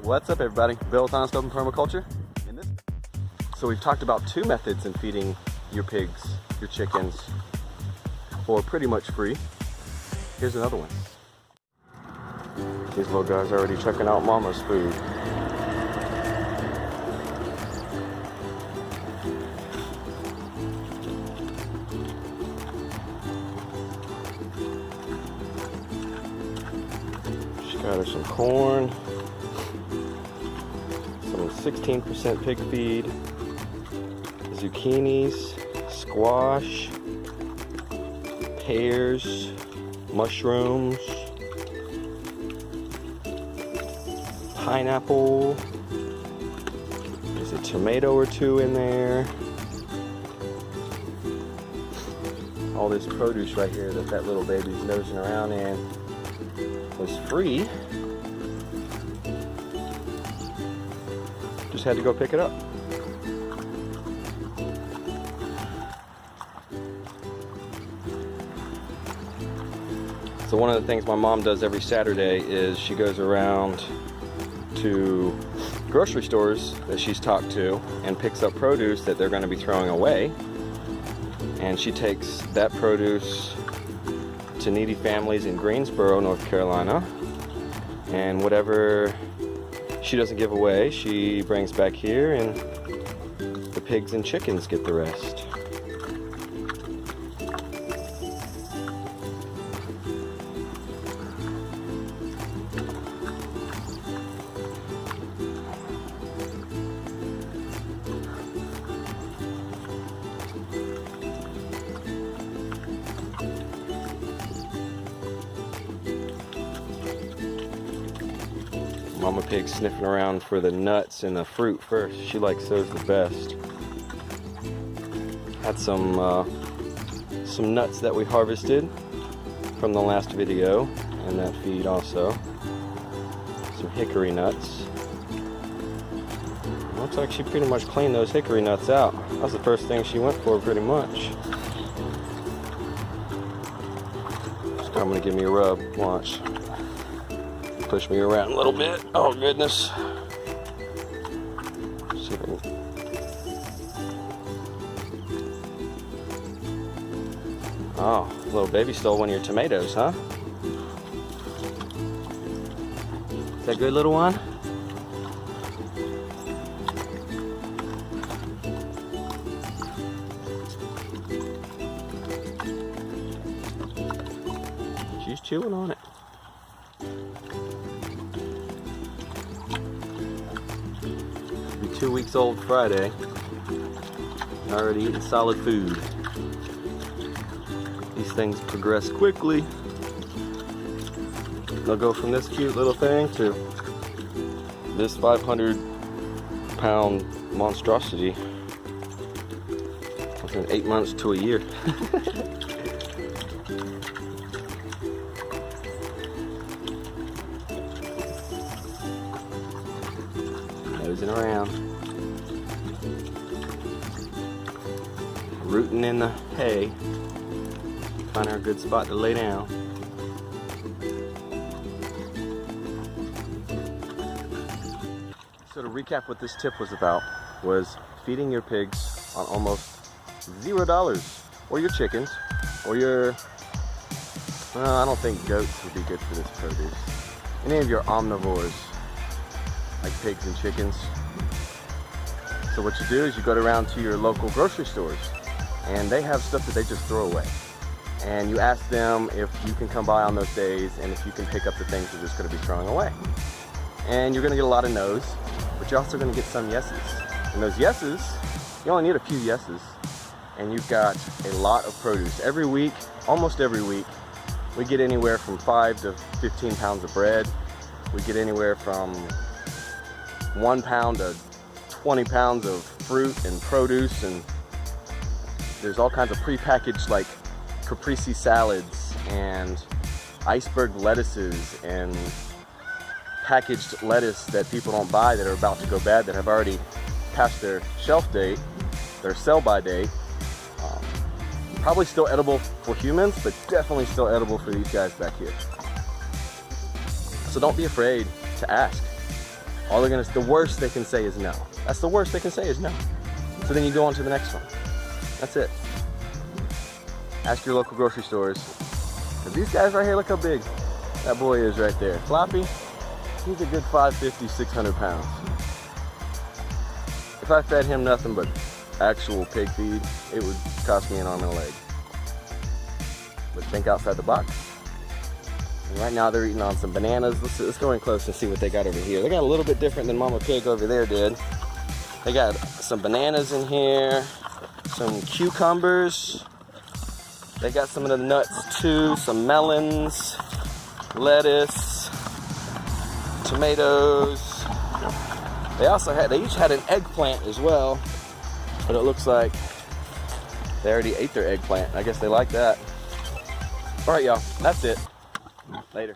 What's up, everybody? Bill with Honest Open Permaculture. So we've talked about two methods in feeding your pigs, your chickens, for pretty much free. Here's another one. These little guys are already checking out mama's food. She got her some corn, some 16% pig feed, zucchinis, squash, pears, mushrooms, pineapple, there's a tomato or two in there. All this produce right here that little baby's nosing around in was free. Just had to go pick it up. So one of the things my mom does every Saturday is she goes around to grocery stores that she's talked to and picks up produce that they're going to be throwing away. And she takes that produce to needy families in Greensboro, North Carolina. And whatever she doesn't give away, she brings back here, and the pigs and chickens get the rest. Mama pig's sniffing around for the nuts and the fruit first. She likes those the best. Had some nuts that we harvested from the last video, and that feed also. Some hickory nuts. Looks like she pretty much cleaned those hickory nuts out. That was the first thing she went for, pretty much. Just I'm gonna give me a rub. Watch. Push me around a little bit. Oh goodness. See if I can... Oh, little baby stole one of your tomatoes, huh? Is that good, little one? She's chewing on it. Be 2 weeks old Friday. Already eating solid food. These things progress quickly. They'll go from this cute little thing to this 500-pound monstrosity within 8 months to a year. Nosing around, rooting in the hay, find her a good spot to lay down. So to recap what this tip was about, was feeding your pigs on almost $0, or your chickens, or your, well, I don't think goats would be good for this produce. Any of your omnivores, like pigs and chickens. So what you do is you go around to your local grocery stores, and they have stuff that they just throw away. And you ask them if you can come by on those days and if you can pick up the things they're just going to be throwing away. And you're going to get a lot of no's, but you're also going to get some yeses. And those yeses, you only need a few yeses, and you've got a lot of produce. Every week, almost every week, we get anywhere from 5 to 15 pounds of bread. We get anywhere from 1 pound to 20 pounds of fruit and produce, and there's all kinds of prepackaged like caprese salads and iceberg lettuces and packaged lettuce that people don't buy that are about to go bad, that have already passed their shelf date, their sell-by date. Probably still edible for humans, but definitely still edible for these guys back here. So don't be afraid to ask. The worst they can say is no. That's the worst they can say is no. So then you go on to the next one. That's it. Ask your local grocery stores. Because these guys right here, look how big that boy is right there. Floppy, he's a good 550, 600 pounds. If I fed him nothing but actual pig feed, it would cost me an arm and a leg. But think outside the box. And right now they're eating on some bananas. Let's go in close and see what they got over here. They got a little bit different than Mama Pig over there did. They got some bananas in here, some cucumbers. They got some of the nuts too, some melons, lettuce, tomatoes. They each had an eggplant as well, but it looks like they already ate their eggplant. I guess they like that. All right, y'all, that's it. Later.